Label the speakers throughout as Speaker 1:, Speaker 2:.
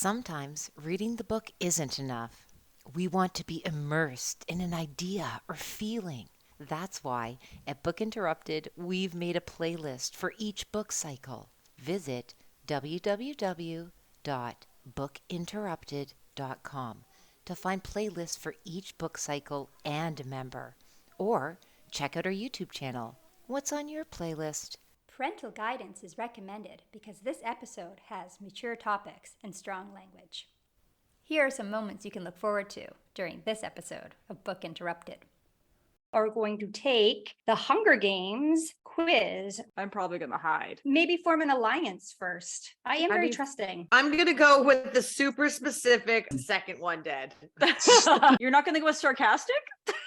Speaker 1: Sometimes reading the book isn't enough. We want to be immersed in an idea or feeling. That's why at Book Interrupted, we've made a playlist for each book cycle. Visit www.bookinterrupted.com to find playlists for each book cycle and member. Or check out our YouTube channel. What's on your playlist?
Speaker 2: Parental guidance is recommended because this episode has mature topics and strong language. Here are some moments you can look forward to during this episode of Book Interrupted. Are going to take the Hunger Games quiz.
Speaker 3: I'm probably going to hide.
Speaker 2: Maybe form an alliance first. I am very trusting.
Speaker 4: I'm going to go with the super specific second one dead.
Speaker 3: You're not going to go with sarcastic?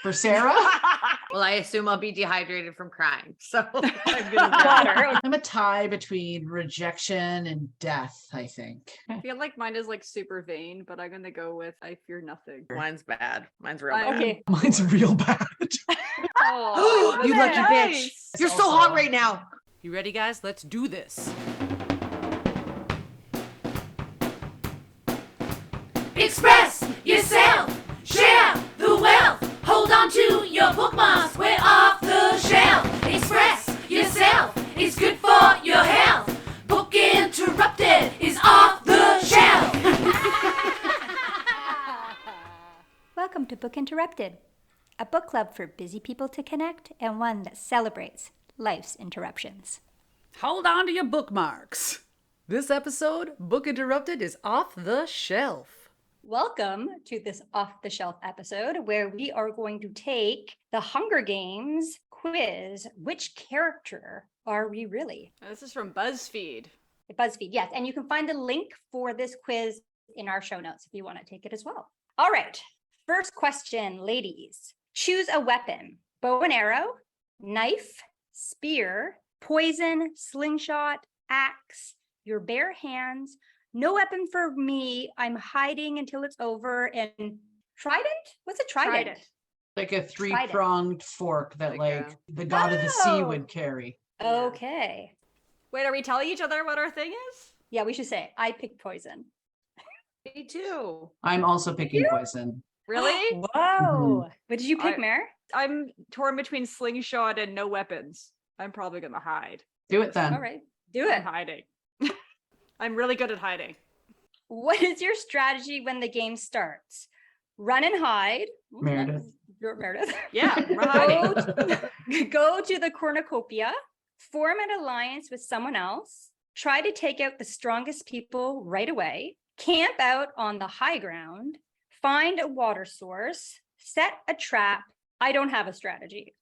Speaker 5: For Sarah?
Speaker 4: Well, I assume I'll be dehydrated from crying. So I'm
Speaker 3: going to water.
Speaker 5: I'm a tie between rejection and death, I think.
Speaker 3: I feel like mine is like super vain, but I'm going to go with I fear nothing.
Speaker 4: Mine's bad. Mine's real bad.
Speaker 3: Okay.
Speaker 5: Mine's real bad.
Speaker 3: Oh,
Speaker 4: you lucky bitch. You're so hot right now.
Speaker 6: You ready, guys? Let's do this.
Speaker 7: Express yourself, share the wealth, hold on to your bookmarks, we're off the shelf. Express yourself, it's good for your health. Book Interrupted is off the shelf.
Speaker 2: Welcome to Book Interrupted, a book club for busy people to connect and one that celebrates life's interruptions.
Speaker 6: Hold on to your bookmarks. This episode, Book Interrupted, is off the shelf.
Speaker 2: Welcome to this off-the-shelf episode where we are going to take the Hunger Games quiz. Which character are we really?
Speaker 3: This is from Buzzfeed.
Speaker 2: Buzzfeed, yes. And you can find the link for this quiz in our show notes if you want to take it as well. All right. First question, ladies. Choose a weapon. Bow and arrow, knife, spear, poison, slingshot, axe, your bare hands. No weapon for me. I'm hiding until it's over. And trident? What's a trident?
Speaker 5: Like a three-pronged fork that the god of the sea would carry.
Speaker 2: Okay.
Speaker 3: Wait, are we telling each other what our thing is?
Speaker 2: Yeah, we should say, I picked poison.
Speaker 4: Me too.
Speaker 5: I'm also picking poison.
Speaker 3: Really?
Speaker 2: Whoa. What did you pick, Mare?
Speaker 3: I'm torn between slingshot and no weapons. I'm probably going to hide.
Speaker 5: Do it then.
Speaker 2: All right. Do
Speaker 3: I'm
Speaker 2: it.
Speaker 3: hiding. I'm really good at hiding.
Speaker 2: What is your strategy when the game starts? Run and hide.
Speaker 5: Meredith.
Speaker 2: You're Meredith.
Speaker 3: Yeah, we're hiding.
Speaker 2: Go to the cornucopia, form an alliance with someone else, try to take out the strongest people right away, camp out on the high ground, find a water source, set a trap. I don't have a strategy.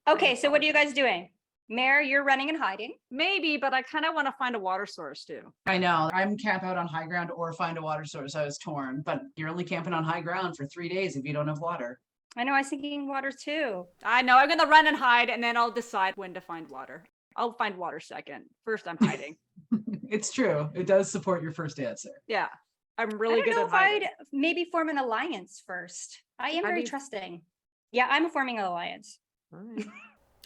Speaker 2: Okay, so what are you guys doing? Mare, you're running and hiding.
Speaker 3: Maybe, but I kind of want to find a water source too.
Speaker 5: I know. I'm camp out on high ground or find a water source. I was torn, but you're only camping on high ground for 3 days if you don't have water.
Speaker 2: I know, I was thinking water too.
Speaker 3: I know. I'm going to run and hide, and then I'll decide when to find water. I'll find water second. First, I'm hiding.
Speaker 5: It's true. It does support your first answer.
Speaker 3: Yeah. I'm really good at hiding.
Speaker 2: I don't know if I'd maybe form an alliance first. I am very trusting. Yeah, I'm forming an alliance.
Speaker 4: All right.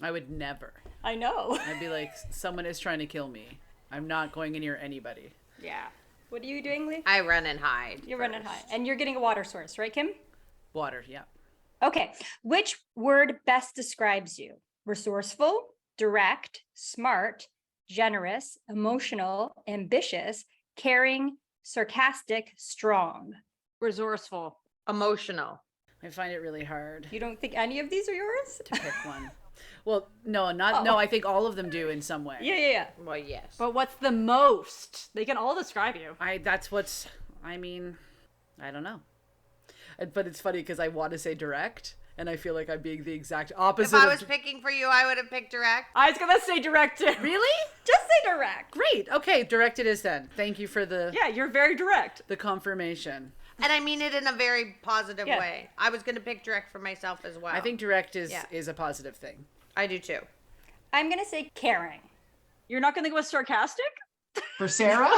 Speaker 6: I would never.
Speaker 2: I know.
Speaker 6: I'd be like, someone is trying to kill me. I'm not going near anybody.
Speaker 3: Yeah.
Speaker 2: What are you doing, Lee?
Speaker 4: I run and hide.
Speaker 2: You run and hide. And you're getting a water source, right, Kim?
Speaker 6: Water, yeah.
Speaker 2: Okay. Which word best describes you? Resourceful, direct, smart, generous, emotional, ambitious, caring, sarcastic, strong.
Speaker 3: Resourceful.
Speaker 4: Emotional.
Speaker 6: I find it really hard
Speaker 2: You don't think any of these are yours?
Speaker 6: to pick one. Well, no, I think all of them do in some way.
Speaker 2: Yeah.
Speaker 4: Well, yes.
Speaker 3: But what's the most? They can all describe you.
Speaker 6: I don't know. But it's funny because I want to say direct, and I feel like I'm being the exact opposite.
Speaker 4: If I was picking for you, I would have picked direct.
Speaker 3: I was going to say direct too.
Speaker 6: Really?
Speaker 2: Just say direct.
Speaker 6: Great. Okay, direct it is then. Thank you for
Speaker 3: Yeah, you're very direct.
Speaker 6: the confirmation.
Speaker 4: And I mean it in a very positive
Speaker 2: Yeah.
Speaker 4: way. I was going to pick direct for myself as well.
Speaker 6: I think direct is
Speaker 4: Yeah.
Speaker 6: a positive thing.
Speaker 4: I do too.
Speaker 2: I'm going to say caring.
Speaker 3: You're not going to go with sarcastic?
Speaker 5: For Sarah?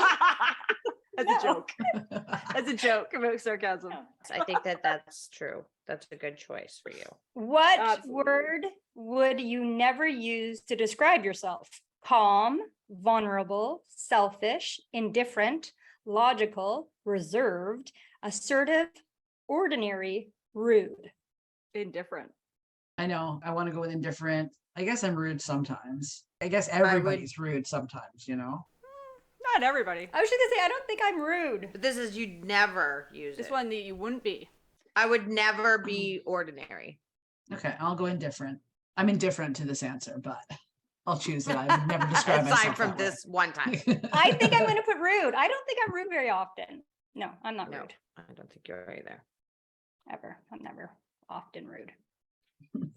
Speaker 3: As a joke. As a joke about sarcasm.
Speaker 4: I think that's true. That's a good choice for you.
Speaker 2: What
Speaker 3: Absolutely.
Speaker 2: word would you never use to describe yourself? Calm, vulnerable, selfish, indifferent, logical, reserved, assertive, ordinary, rude.
Speaker 3: Indifferent.
Speaker 5: I know. I want to go with indifferent. I guess I'm rude sometimes. I guess everybody's rude sometimes, you know?
Speaker 3: Not everybody.
Speaker 2: I was just gonna say, I don't think I'm rude.
Speaker 4: But this is you'd never use
Speaker 3: This
Speaker 4: it.
Speaker 3: one that you wouldn't be.
Speaker 4: I would never be ordinary.
Speaker 5: Okay, I'll go indifferent. I'm indifferent to this answer, but I'll choose that. I would never describe myself
Speaker 4: Aside from
Speaker 5: that way.
Speaker 4: this one time.
Speaker 2: I think I'm gonna put rude. I don't think I'm rude very often. No, I'm not
Speaker 4: No,
Speaker 2: rude.
Speaker 4: I don't think you're right there.
Speaker 2: Ever. I'm never often rude.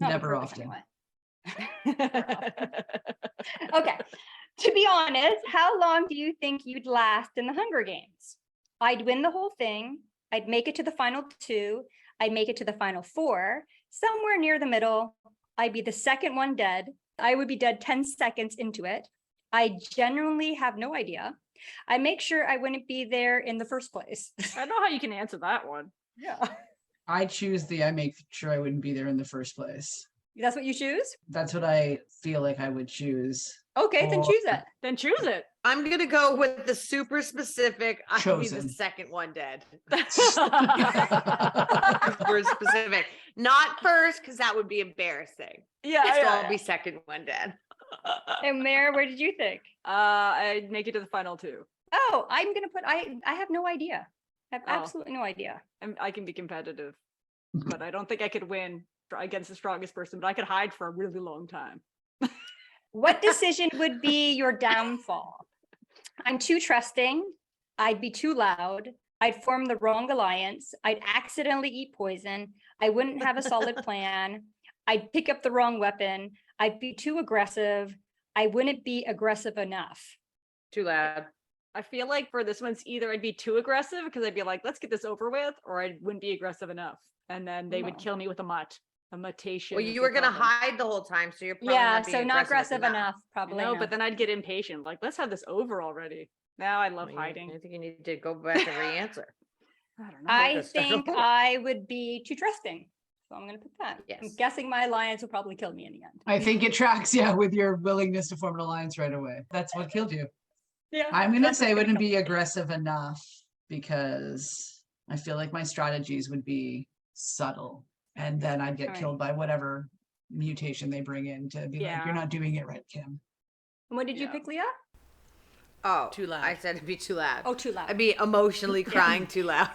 Speaker 2: Not on
Speaker 5: Never
Speaker 2: purpose,
Speaker 5: often.
Speaker 2: anyway. Okay. To be honest, how long do you think you'd last in the Hunger Games? I'd win the whole thing. I'd make it to the final 2. I'd make it to the final 4. Somewhere near the middle, I'd be the second one dead. I would be dead 10 seconds into it. I genuinely have no idea. I make sure I wouldn't be there in the first place.
Speaker 3: I don't know how you can answer that one.
Speaker 2: Yeah.
Speaker 5: I choose I make sure I wouldn't be there in the first place.
Speaker 2: That's what you choose?
Speaker 5: That's what I feel like I would choose.
Speaker 2: Okay, then
Speaker 5: Or-
Speaker 2: choose it.
Speaker 3: Then choose it.
Speaker 4: I'm gonna go with the super specific. I'll be the
Speaker 5: Chosen.
Speaker 4: second one dead. Super specific. Not first, because that would be embarrassing.
Speaker 3: Yeah.
Speaker 4: So
Speaker 3: yeah,
Speaker 4: I'll be second one dead.
Speaker 2: And Mare, where did you think?
Speaker 3: I'd make it to the final 2.
Speaker 2: Oh, I'm gonna put I have no idea. I have
Speaker 3: Oh.
Speaker 2: absolutely no idea.
Speaker 3: I can be competitive, but I don't think I could win against the strongest person, but I could hide for a really long time.
Speaker 2: What decision would be your downfall? I'm too trusting. I'd be too loud. I'd form the wrong alliance. I'd accidentally eat poison. I wouldn't have a solid plan. I'd pick up the wrong weapon. I'd be too aggressive. I wouldn't be aggressive enough.
Speaker 4: Too loud.
Speaker 3: I feel like for this one's either I'd be too aggressive because I'd be like, let's get this over with, or I wouldn't be aggressive enough. And then they would
Speaker 2: Oh.
Speaker 3: kill me with a mutation.
Speaker 4: Well,
Speaker 3: is
Speaker 4: you
Speaker 3: the
Speaker 4: were gonna
Speaker 3: problem.
Speaker 4: hide the whole time, so you're probably
Speaker 2: Yeah,
Speaker 4: not being
Speaker 2: so not aggressive enough,
Speaker 3: I
Speaker 2: probably.
Speaker 3: know,
Speaker 2: no.
Speaker 3: but then I'd get impatient. Like, let's have this over already. Now I love
Speaker 4: Well,
Speaker 3: hiding.
Speaker 4: I think you need to go back and re-answer.
Speaker 3: I don't know.
Speaker 2: I
Speaker 4: Just start
Speaker 2: think
Speaker 4: over.
Speaker 2: I would be too trusting. So I'm gonna put that. I'm
Speaker 4: Yes.
Speaker 2: guessing my alliance will probably kill me in the end.
Speaker 5: I think it tracks, yeah, with your willingness to form an alliance right away. That's what killed you.
Speaker 2: Yeah.
Speaker 5: I'm gonna
Speaker 2: that's
Speaker 5: say I
Speaker 2: what's
Speaker 5: wouldn't
Speaker 2: kill
Speaker 5: be aggressive enough because I feel like my strategies would be subtle, and then I'd get
Speaker 2: Alright.
Speaker 5: killed by whatever mutation they bring in to be like,
Speaker 3: Yeah.
Speaker 5: you're not doing it right, Kim.
Speaker 2: me. What did you
Speaker 3: Yeah.
Speaker 2: pick, Leah?
Speaker 4: Oh,
Speaker 6: Too loud.
Speaker 4: I said it'd be too loud.
Speaker 2: Oh, too loud.
Speaker 4: I'd be emotionally crying too loud.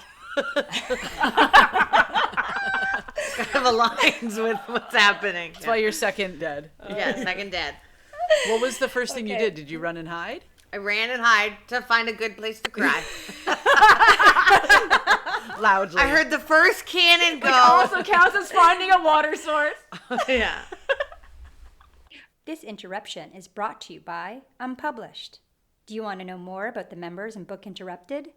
Speaker 4: Kind of aligns with what's happening.
Speaker 6: That's why you're second dead.
Speaker 4: Yeah, second dead.
Speaker 6: What was the first thing you
Speaker 2: Okay.
Speaker 6: did? Did you run and hide?
Speaker 4: I ran and hide to find a good place to cry.
Speaker 6: Loudly.
Speaker 4: I heard the first cannon go.
Speaker 3: Which also counts as finding a water source.
Speaker 4: Yeah.
Speaker 2: This interruption is brought to you by Unpublished. Do you want to know more about the members in Book Interrupted?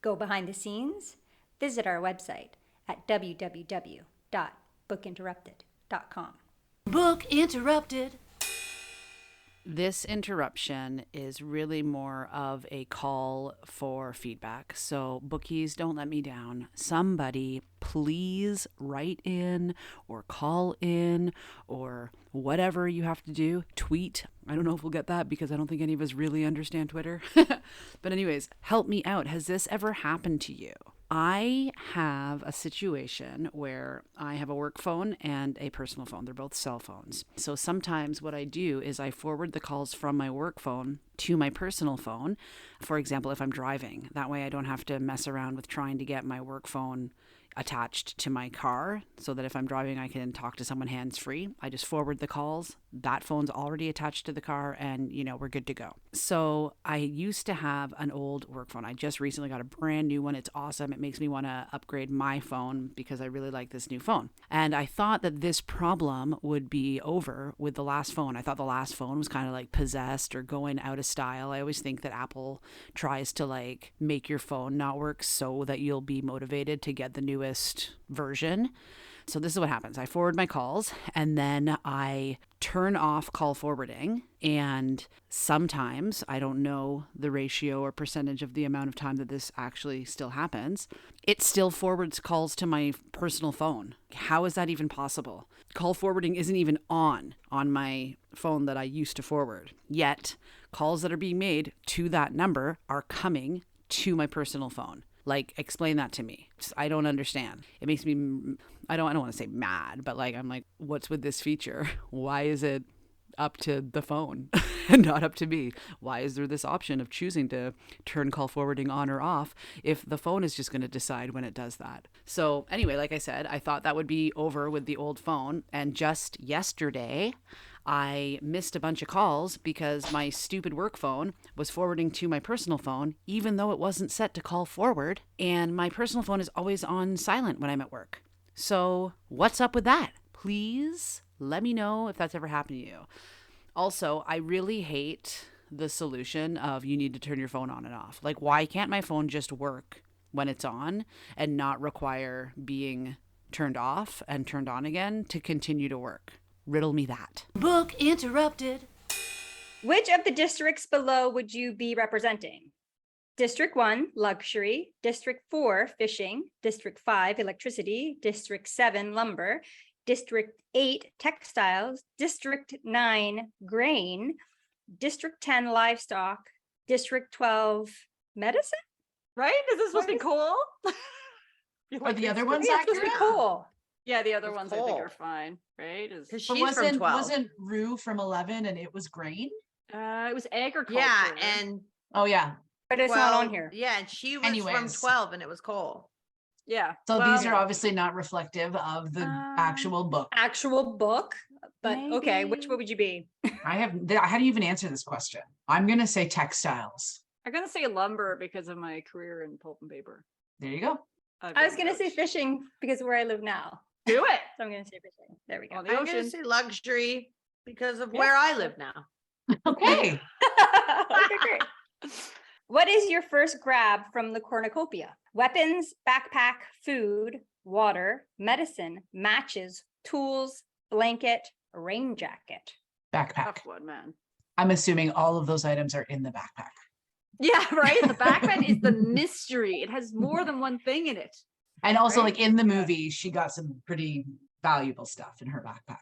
Speaker 2: Go behind the scenes? Visit our website at www.bookinterrupted.com.
Speaker 7: Book interrupted.
Speaker 6: This interruption is really more of a call for feedback. So, bookies, don't let me down. Somebody please write in or call in or whatever you have to do. Tweet. I don't know if we'll get that because I don't think any of us really understand Twitter. But anyways, help me out. Has this ever happened to you? I have a situation where I have a work phone and a personal phone. They're both cell phones. So sometimes what I do is I forward the calls from my work phone to my personal phone. For example, if I'm driving, that way I don't have to mess around with trying to get my work phone attached to my car so that if I'm driving, I can talk to someone hands-free. I just forward the calls. That phone's already attached to the car and, we're good to go. So I used to have an old work phone. I just recently got a brand new one. It's awesome. It makes me want to upgrade my phone because I really like this new phone. And I thought that this problem would be over with the last phone. I thought the last phone was kind of like possessed or going out of style. I always think that Apple tries to like make your phone not work so that you'll be motivated to get the newest version. So this is what happens. I forward my calls and then I turn off call forwarding. And sometimes, I don't know the ratio or percentage of the amount of time that this actually still happens, it still forwards calls to my personal phone. How is that even possible? Call forwarding isn't even on my phone that I used to forward. Yet calls that are being made to that number are coming to my personal phone. Like, explain that to me. I don't understand. It makes me, I don't want to say mad, but like, I'm like, what's with this feature? Why is it up to the phone and not up to me? Why is there this option of choosing to turn call forwarding on or off if the phone is just going to decide when it does that? So anyway, like I said, I thought that would be over with the old phone. And just yesterday, I missed a bunch of calls because my stupid work phone was forwarding to my personal phone, even though it wasn't set to call forward. And my personal phone is always on silent when I'm at work. So what's up with that? Please let me know if that's ever happened to you. Also, I really hate the solution of you need to turn your phone on and off. Like, why can't my phone just work when it's on and not require being turned off and turned on again to continue to work? Riddle me that.
Speaker 7: Book interrupted.
Speaker 2: Which of the districts below would you be representing? District 1, luxury. District 4, fishing. District 5, electricity. District 7, lumber. District 8, textiles. District 9, grain. District 10, livestock. District 12, medicine?
Speaker 3: Right? Is this supposed to be coal?
Speaker 5: Are the other ones
Speaker 2: Yeah, it's supposed to be
Speaker 5: accurate?
Speaker 2: cool.
Speaker 3: Yeah, the other
Speaker 4: It's
Speaker 3: ones I think
Speaker 4: coal.
Speaker 3: are fine, right?
Speaker 4: Because
Speaker 5: But
Speaker 4: she's from 12.
Speaker 5: wasn't Rue from 11 and it was grain?
Speaker 3: It was agriculture.
Speaker 4: Yeah, and
Speaker 5: Oh yeah.
Speaker 2: But it's not on
Speaker 4: 12
Speaker 2: here.
Speaker 4: Yeah, and she was from
Speaker 5: Anyways.
Speaker 4: 12 and it was coal.
Speaker 3: yeah.
Speaker 5: So
Speaker 3: well,
Speaker 5: these are obviously not reflective of the actual book.
Speaker 2: Actual book, but okay, which
Speaker 3: Maybe.
Speaker 2: one would you be?
Speaker 5: How do you even answer this question? I'm gonna say textiles.
Speaker 3: I'm gonna say lumber because of my career in pulp and paper.
Speaker 5: There you go.
Speaker 2: I was gonna say fishing because of where I live now.
Speaker 3: Do it.
Speaker 2: So I'm gonna say fishing. There we go.
Speaker 3: On the
Speaker 4: I'm going to
Speaker 3: ocean.
Speaker 4: say luxury because of
Speaker 2: Yeah.
Speaker 4: where I live now.
Speaker 5: Okay.
Speaker 2: Okay, great. What is your first grab from the cornucopia? Weapons, backpack, food, water, medicine, matches, tools, blanket, rain jacket.
Speaker 5: Backpack.
Speaker 3: Tough one, man.
Speaker 5: I'm assuming all of those items are in the backpack.
Speaker 3: Yeah, right. The backpack is the mystery. It has more than one thing in it.
Speaker 5: And also,
Speaker 3: Right?
Speaker 5: like in the
Speaker 3: Yeah.
Speaker 5: movie, she got some pretty valuable stuff in her backpack.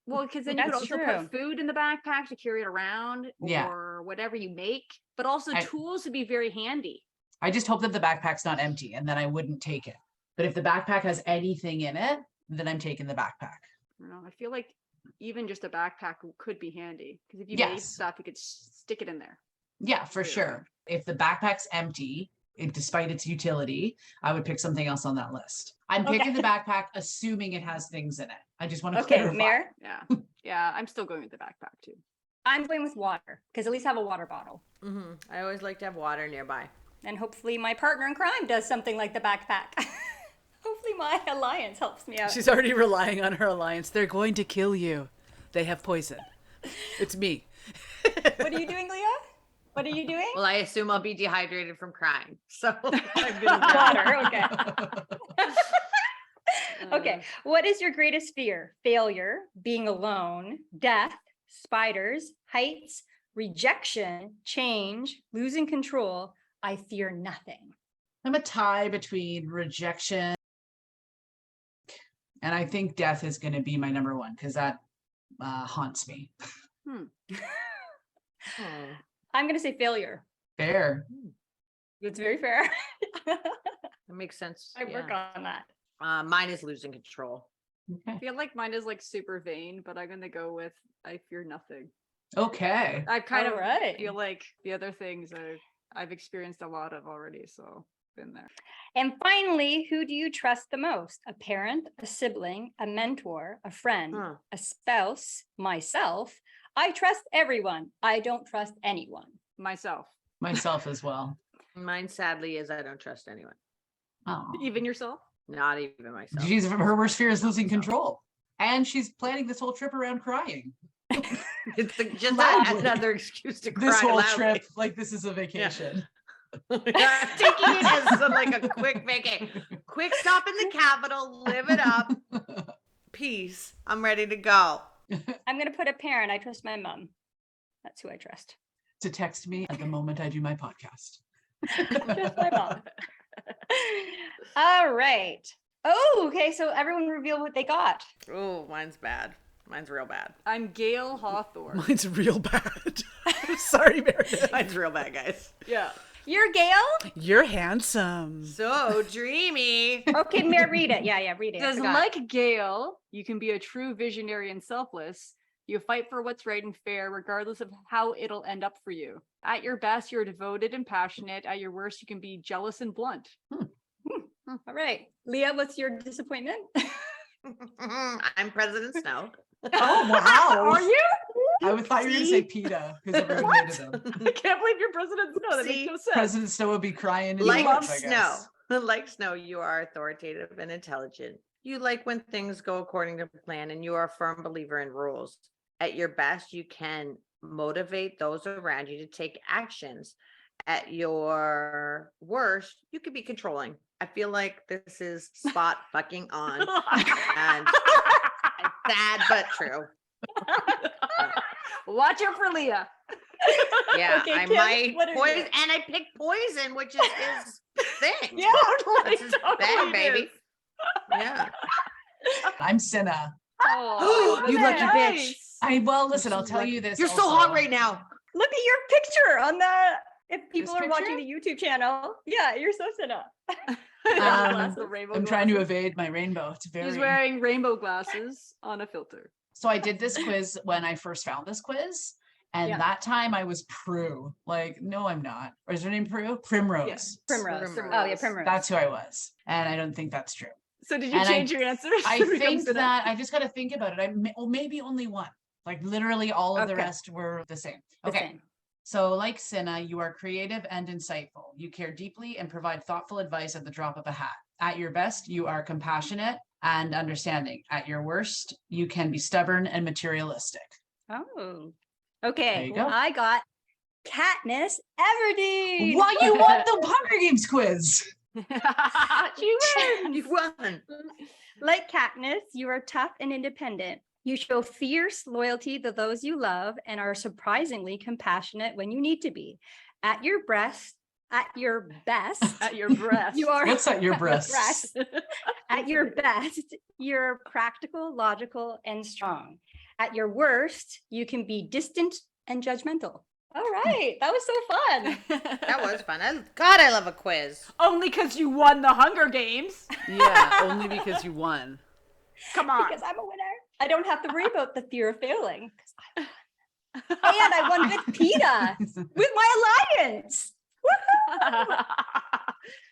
Speaker 3: Well, because then you could
Speaker 2: That's
Speaker 3: also
Speaker 2: true.
Speaker 3: put food in the backpack to carry it around
Speaker 5: Yeah.
Speaker 3: or whatever you make, but also
Speaker 5: I-
Speaker 3: tools would be very handy.
Speaker 5: I just hope that the backpack's not empty and then I wouldn't take it. But if the backpack has anything in it, then I'm taking the backpack.
Speaker 3: You know, I feel like even just a backpack could be handy because if you made
Speaker 5: Yes.
Speaker 3: stuff, you could stick it in there.
Speaker 5: Yeah, for
Speaker 3: Clear.
Speaker 5: sure. If the backpack's empty, despite its utility, I would pick something else on that list. I'm picking the backpack, assuming it has things in it. I just want to
Speaker 2: Okay,
Speaker 5: clarify.
Speaker 2: Mayor,
Speaker 3: Yeah. Yeah. I'm still going with the backpack too.
Speaker 2: I'm going with water because at least I have a water bottle.
Speaker 4: I always like to have water nearby.
Speaker 2: And hopefully my partner in crime does something like the backpack. Hopefully my alliance helps me out.
Speaker 6: She's already relying on her alliance. They're going to kill you. They have poison. It's me.
Speaker 2: What are you doing, Leah? What are you doing?
Speaker 4: Well, I assume I'll be dehydrated from crying. So I'm gonna grab
Speaker 2: Water, okay. Okay. What is your greatest fear? Failure, being alone, death, spiders, heights, rejection, change, losing control. I fear nothing.
Speaker 5: I'm a tie between rejection and I think death is going to be my number one because that haunts me.
Speaker 2: I'm going to say failure.
Speaker 5: Fair.
Speaker 2: It's very fair.
Speaker 4: That makes sense.
Speaker 2: I work on that.
Speaker 4: Mine is losing control.
Speaker 3: I feel like mine is like super vain, but I'm gonna go with I fear nothing.
Speaker 5: Okay.
Speaker 3: I kind of
Speaker 2: Alright.
Speaker 3: feel like the other things I've experienced a lot of already, so been there.
Speaker 2: And finally, who do you trust the most? A parent, a sibling, a mentor, a friend,
Speaker 4: Huh.
Speaker 2: a spouse, myself. I trust everyone. I don't trust anyone.
Speaker 3: Myself.
Speaker 5: Myself as well.
Speaker 4: Mine sadly is I don't trust anyone.
Speaker 5: Oh.
Speaker 3: Even yourself?
Speaker 4: Not even myself.
Speaker 5: She's her worst fear is losing control. And she's planning this whole trip around crying.
Speaker 4: It's just
Speaker 5: Loudly.
Speaker 4: another excuse to cry
Speaker 5: This whole
Speaker 4: loudly.
Speaker 5: trip, like this is a vacation.
Speaker 4: I'm taking it as like a quick vacation. Quick stop in the capital, live it up. Peace. I'm ready to go.
Speaker 2: I'm going to put a parent. I trust my mom. That's who I trust.
Speaker 5: To text me at the moment I do my podcast.
Speaker 2: Just my mom. All right. Oh, okay. So everyone reveal what they got.
Speaker 4: Oh, mine's bad. Mine's real bad.
Speaker 3: I'm Gail Hawthorne.
Speaker 6: Mine's real bad. Sorry, Meredith.
Speaker 4: Mine's real bad, guys.
Speaker 3: Yeah.
Speaker 2: You're Gail?
Speaker 6: You're handsome.
Speaker 4: So dreamy.
Speaker 2: Okay, Mare, read it. Yeah, read it. I
Speaker 3: Says,
Speaker 2: forgot.
Speaker 3: like Gail, you can be a true visionary and selfless. You fight for what's right and fair, regardless of how it'll end up for you. At your best, you're devoted and passionate. At your worst, you can be jealous and blunt.
Speaker 2: All right. Leah, what's your disappointment?
Speaker 4: I'm President Snow.
Speaker 5: Oh, wow.
Speaker 3: Are you?
Speaker 5: I thought you were going to say PETA because everyone hated him.
Speaker 3: I can't believe you're President Snow. That
Speaker 4: See?
Speaker 3: makes no sense.
Speaker 5: President Snow would be crying. in
Speaker 4: Like
Speaker 5: Egypt, I
Speaker 4: Snow.
Speaker 5: guess.
Speaker 4: Like Snow, you are authoritative and intelligent. You like when things go according to plan, and you are a firm believer in rules. At your best, you can motivate those around you to take actions. At your worst, you could be controlling. I feel like this is spot fucking on. And sad but true.
Speaker 3: Watch out for Leah.
Speaker 4: Yeah,
Speaker 2: Okay,
Speaker 4: I
Speaker 2: Kim,
Speaker 4: might
Speaker 2: what are
Speaker 4: poison,
Speaker 2: you?
Speaker 4: and I picked poison, which is his thing.
Speaker 3: Yeah,
Speaker 4: That's his bag, baby. Yeah.
Speaker 5: I'm Cinna.
Speaker 3: Oh,
Speaker 4: You lucky bitch.
Speaker 5: Well, listen, I'll tell you this.
Speaker 4: You're so
Speaker 5: also.
Speaker 4: hot right now.
Speaker 2: Look at your picture on the. If people
Speaker 5: This
Speaker 2: are watching the YouTube channel, yeah, you're so Cinna.
Speaker 3: That's the rainbow
Speaker 5: I'm trying to
Speaker 3: glasses.
Speaker 5: evade my rainbow. It's very.
Speaker 3: He's wearing rainbow glasses on a filter.
Speaker 5: So I did this quiz when I first found this quiz. And
Speaker 2: Yeah.
Speaker 5: that time I was Prue. Like, no, I'm not. Or is her name Prue? Primrose.
Speaker 3: Yes.
Speaker 2: Primrose.
Speaker 4: Primrose.
Speaker 2: Oh yeah, Primrose.
Speaker 5: That's who I was. And I don't think that's true.
Speaker 3: So did you
Speaker 5: And
Speaker 3: change your answers?
Speaker 5: I
Speaker 3: to become
Speaker 5: think
Speaker 3: Cinna?
Speaker 5: that I just got to think about it. Maybe only one. Like literally all of the
Speaker 2: Okay.
Speaker 5: rest were the same.
Speaker 2: The
Speaker 5: Okay.
Speaker 2: same.
Speaker 5: So like Cinna, you are creative and insightful. You care deeply and provide thoughtful advice at the drop of a hat. At your best, you are compassionate and understanding. At your worst, you can be stubborn and materialistic.
Speaker 2: Oh.
Speaker 5: There
Speaker 2: Okay.
Speaker 5: you
Speaker 2: Well,
Speaker 5: go.
Speaker 2: I got Katniss Everdeen.
Speaker 5: Well, you won the Hunger Games quiz.
Speaker 3: She wins.
Speaker 4: You won.
Speaker 2: Like Katniss, you are tough and independent. You show fierce loyalty to those you love and are surprisingly compassionate when you need to be. At your best,
Speaker 3: At your breast.
Speaker 2: you are
Speaker 5: What's at your breasts?
Speaker 2: breast. At your best, you're practical, logical, and strong. At your worst, you can be distant and judgmental. All right, that was so fun.
Speaker 4: That was fun. I love a quiz.
Speaker 3: Only because you won the Hunger Games.
Speaker 6: Yeah, only because you won.
Speaker 3: Come on.
Speaker 2: Because I'm a winner. I don't have to worry about the fear of failing. 'Cause I won. And I won with PETA, with my alliance.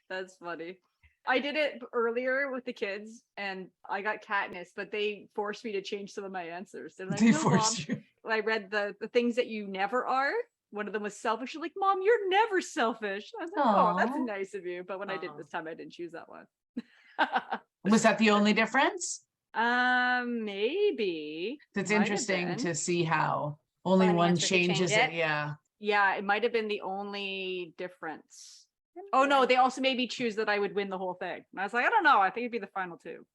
Speaker 3: That's funny. I did it earlier with the kids and I got Katniss, but they forced me to change some of my answers. They're like,
Speaker 5: They
Speaker 3: "No,
Speaker 5: forced
Speaker 3: Mom."
Speaker 5: you.
Speaker 3: I read the things that you never are. One of them was selfish. She's like, Mom, you're never selfish. I was like, oh, that's
Speaker 5: Aw.
Speaker 3: nice of you. But when I did
Speaker 4: Aw.
Speaker 3: this time, I didn't choose that one.
Speaker 5: Was that the only difference?
Speaker 3: Maybe.
Speaker 5: It's
Speaker 3: Might have
Speaker 5: interesting
Speaker 3: been.
Speaker 5: to see how only
Speaker 2: One
Speaker 5: one
Speaker 2: answer could
Speaker 5: changes
Speaker 2: change
Speaker 5: it. Yeah.
Speaker 3: Yeah, it might have been the only difference. Oh no, they also made me choose that I would win the whole thing. And I was like, I don't know. I think it'd be the final two.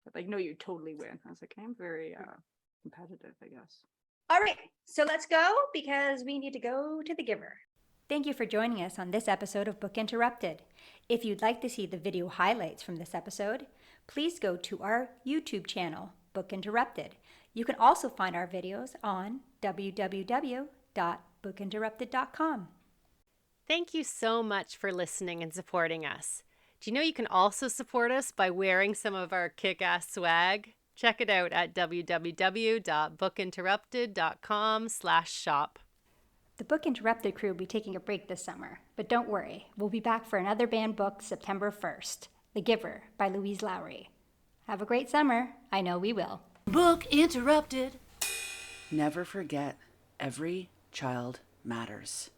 Speaker 3: But like, no, you totally win. I was like, I'm very competitive, I guess.
Speaker 2: All right, so let's go because we need to go to the giver. Thank you for joining us on this episode of Book Interrupted. If you'd like to see the video highlights from this episode, please go to our YouTube channel, Book Interrupted. You can also find our videos on www.bookinterrupted.com.
Speaker 8: Thank you so much for listening and supporting us. Do you know you can also support us by wearing some of our kick-ass swag? Check it out at www.bookinterrupted.com/shop.
Speaker 2: The Book Interrupted crew will be taking a break this summer, but don't worry, we'll be back for another banned book September 1st, The Giver by Louise Lowry. Have a great summer. I know we will.
Speaker 7: Book interrupted.
Speaker 6: Never forget, every child matters.